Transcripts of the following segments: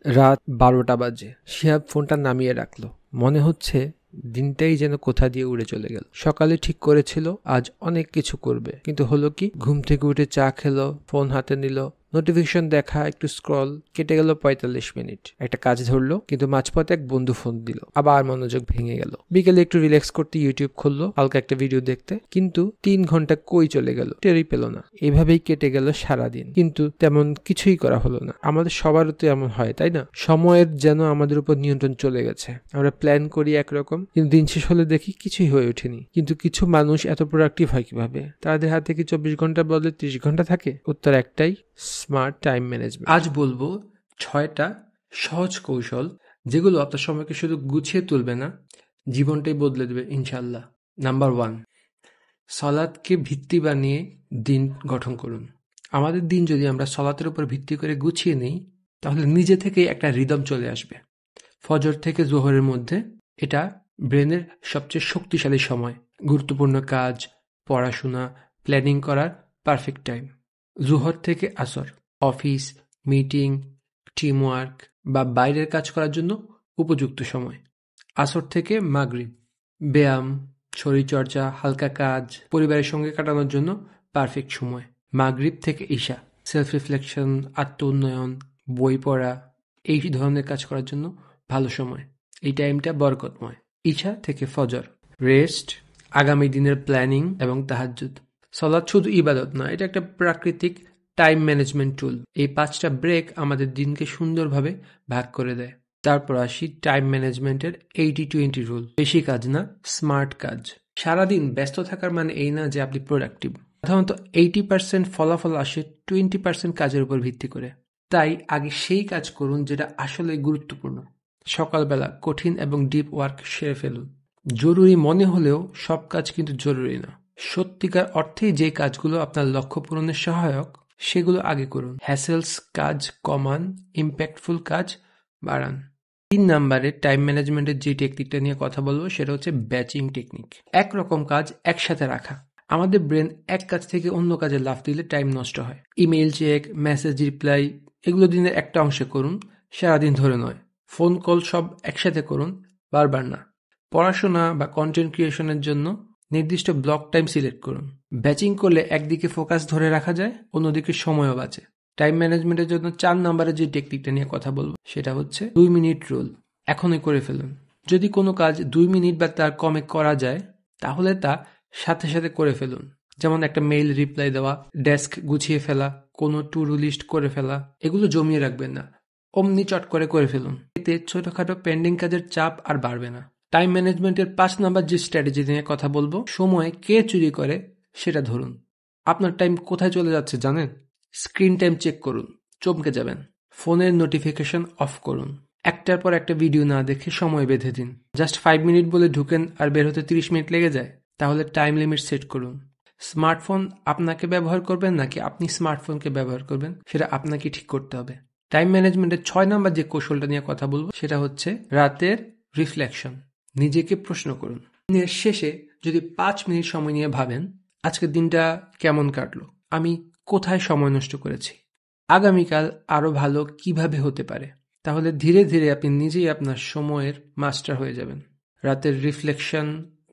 রাত ১২টা বাজে। শিহাব ফোনটা নামিয়ে রাখল। মনে হচ্ছে দিনটাই যেন কোথা দিয়ে উড়ে চলে গেল। সকালে ঠিক করেছিল আজ অনেক কিছু করবে, কিন্তু হলো কি, ঘুম থেকে উঠে চা খেলো, ফোন হাতে নিল, নোটিফিকেশন দেখা, একটু স্ক্রল, কেটে গেল ৪৫ মিনিট। একটা কাজ ধরলো, কিন্তু মাঝপথে এক বন্ধু ফোন দিল, আবার মনোযোগ ভেঙে গেল। বিকেলে একটু রিল্যাক্স করতে ইউটিউব খুললো, হালকা একটা ভিডিও দেখতে, কিন্তু ৩ ঘন্টা কই চলে গেল টেরই পেল না। এভাবেই কেটে গেল সারাদিন, কিন্তু তেমন কিছুই করা হলো না। আমাদের সবারও তো এমন হয়, তাই না? সময়ের যেন আমাদের উপর নিয়ন্ত্রণ চলে গেছে। আমরা প্ল্যান করি একরকম, কিন্তু দিন শেষ হলে দেখি কিছুই হয়ে ওঠেনি। কিন্তু কিছু মানুষ এত প্রোডাক্টিভ হয় কিভাবে? তাদের হাতে কি ২৪ ঘন্টার বদলে ৩০ ঘন্টা থাকে? উত্তর একটাই, স্মার্ট টাইম ম্যানেজমেন্ট। আজ বলবো ৬টা সহজ কৌশল, যেগুলো আপনার সময়কে শুধু গুছিয়ে তুলবে না, জীবনটাই বদলে দেবে ইনশাল্লাহ। নাম্বার ১, সালাতকে ভিত্তি বানিয়ে দিন গঠন করুন। আমাদের দিন যদি আমরা সালাতের উপর ভিত্তি করে গুছিয়ে নেই, তাহলে নিজে থেকেই একটা রিদম চলে আসবে। ফজর থেকে জোহরের মধ্যে এটা ব্রেনের সবচেয়ে শক্তিশালী সময়, গুরুত্বপূর্ণ কাজ, পড়াশোনা, প্ল্যানিং করার পারফেক্ট টাইম। জোহর থেকে আসর, অফিস, মিটিং, টিমওয়ার্ক বা বাইরের কাজ করার জন্য উপযুক্ত সময়। আসর থেকে মাগরিব, ব্যায়াম, শরীরচর্চা, হালকা কাজ, পরিবারের সঙ্গে কাটানোর জন্য পারফেক্ট সময়। মাগরিব থেকে ঈশা, সেলফ রিফ্লেকশন, আত্ম উন্নয়ন, বই পড়া, এই ধরনের কাজ করার জন্য ভালো সময়। এই টাইমটা বরকতময়। ঈশা থেকে ফজর, রেস্ট, আগামী দিনের প্ল্যানিং এবং তাহাজ্জুদ। সালাত শুধু ইবাদত না, এটা একটা প্রাকৃতিক টাইম ম্যানেজমেন্ট টুল। এই ৫টা ব্রেক আমাদের দিনকে সুন্দরভাবে ভাগ করে দেয়। তারপর আসি টাইম ম্যানেজমেন্টের 80-20 রুল। বেশি কাজ না, স্মার্ট কাজ। সারাদিন ব্যস্ত থাকার মানে এই না যে আপনি প্রোডাক্টিভ। সাধারণত 80% ফলাফল আসে 20% কাজের উপর ভিত্তি করে। তাই আগে সেই কাজ করুন যেটা আসলে গুরুত্বপূর্ণ। সকালবেলা কঠিন এবং ডিপ ওয়ার্ক সেরে ফেলুন। জরুরি মনে হলেও সব কাজ কিন্তু জরুরি না। সত্যিকার অর্থেই যে কাজগুলো আপনার লক্ষ্য পূরণের সহায়ক, সেগুলো আগে করুন। হ্যাসেলস কাজ কমান, ইম্প্যাক্টফুল কাজ বাড়ান। ৩ নাম্বারে টাইম ম্যানেজমেন্টের যে টেকনিকটা নিয়ে কথা বলবো, সেটা হচ্ছে ব্যাচিং টেকনিক। একরকম কাজ একসাথে রাখা। আমাদের ব্রেন এক কাজ থেকে অন্য কাজে লাফ দিলে টাইম নষ্ট হয়। ইমেইল চেক, মেসেজ রিপ্লাই, এগুলো দিনের একটা অংশে করুন, সারাদিন ধরে নয়। ফোন কল সব একসাথে করুন, বারবার না। পড়াশোনা বা কন্টেন্ট ক্রিয়েশনের জন্য নির্দিষ্ট ব্লক টাইম সিলেক্ট করুন। ব্যাচিং করলে একদিকে ফোকাস ধরে রাখা যায়, অন্যদিকে সময়ও বাঁচে। টাইম ম্যানেজমেন্টের জন্য ৪ নম্বরে যে টেকনিকটা নিয়ে কথা বলবো, সেটা হচ্ছে ২ মিনিট রুল। এখনই করে ফেলুন। যদি কোনো কাজ ২ মিনিট বা তার কমে করা যায়, তাহলে তা সাথে সাথে করে ফেলুন। যেমন একটা মেইল রিপ্লাই দেওয়া, ডেস্ক গুছিয়ে ফেলা, কোনো টু ডু লিস্ট করে ফেলা। এগুলো জমিয়ে রাখবেন না, অমনি চট করে ফেলুন। এতে ছোটখাটো পেন্ডিং কাজের চাপ আর বাড়বে না। টাইম ম্যানেজমেন্টের ৫ নাম্বার যে স্ট্র্যাটেজি নিয়ে কথা বলবো, সময় কে চুরি করে সেটা ধরুন। আপনার টাইম কোথায় চলে যাচ্ছে জানেন? স্ক্রিন টাইম চেক করুন, চমকে যাবেন। ফোনের নোটিফিকেশন অফ করুন। একটার পর একটা ভিডিও না দেখে সময় বেঁধে দিন। জাস্ট 5 মিনিট বলে ঢুকেন আর বের হতে 30 মিনিট লেগে যায়? তাহলে টাইম লিমিট সেট করুন। স্মার্টফোন আপনাকে ব্যবহার করবেন নাকি আপনি স্মার্টফোনকে ব্যবহার করবেন, সেটা আপনাকে ঠিক করতে হবে। টাইম ম্যানেজমেন্টের ৬ নাম্বার যে কৌশলটা নিয়ে কথা বলবো, সেটা হচ্ছে রাতের রিফ্লেকশন। নিজেকে প্রশ্ন করুন। দিনের শেষে যদি ৫ মিনিট সময় নিয়ে ভাবেন, আজকের দিনটা কেমন কাটলো, আমি কোথায় সময় নষ্ট করেছি, আগামীকাল আরো ভালো কিভাবে হতে পারে, তাহলে ধীরে ধীরে আপনি নিজেই আপনার সময়ের মাস্টার হয়ে যাবেন। রাতের রিফ্লেকশন,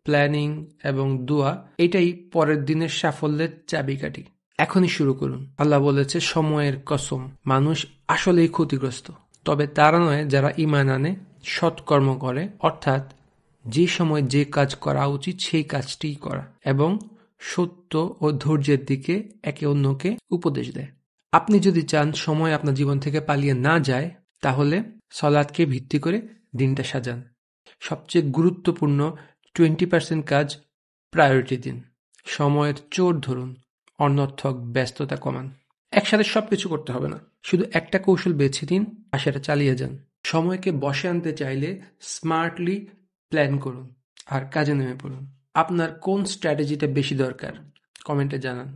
প্ল্যানিং এবং দোয়া, এটাই পরের দিনের সাফল্যের চাবিকাঠি। এখনই শুরু করুন। আল্লাহ বলেছে, সময়ের কসম, মানুষ আসলেই ক্ষতিগ্রস্ত, তবে তারা নয় যারা ঈমান আনে, সৎকর্ম করে, অর্থাৎ যে সময় যে কাজ করা উচিত সেই কাজটিই করা, এবং সত্য ও ধৈর্যের দিকে একে অন্যকে উপদেশ দেয়। আপনি যদি চান সময় আপনার জীবন থেকে পালিয়ে না যায়, তাহলে সালাতকে ভিত্তি করে দিনটা সাজান। সবচেয়ে গুরুত্বপূর্ণ 20% কাজ প্রায়োরিটি দিন। সময়ের চোর ধরুন, অনর্থক ব্যস্ততা কমান। একসাথে সবকিছু করতে হবে না, শুধু একটা কৌশল বেছে দিন আর সেটা চালিয়ে যান। সময়কে বশে আনতে চাইলে স্মার্টলি প্ল্যান করুন আর কাজে নেমে পড়ুন। আপনার কোন স্ট্র্যাটেজিটা বেশি দরকার, কমেন্টে জানান।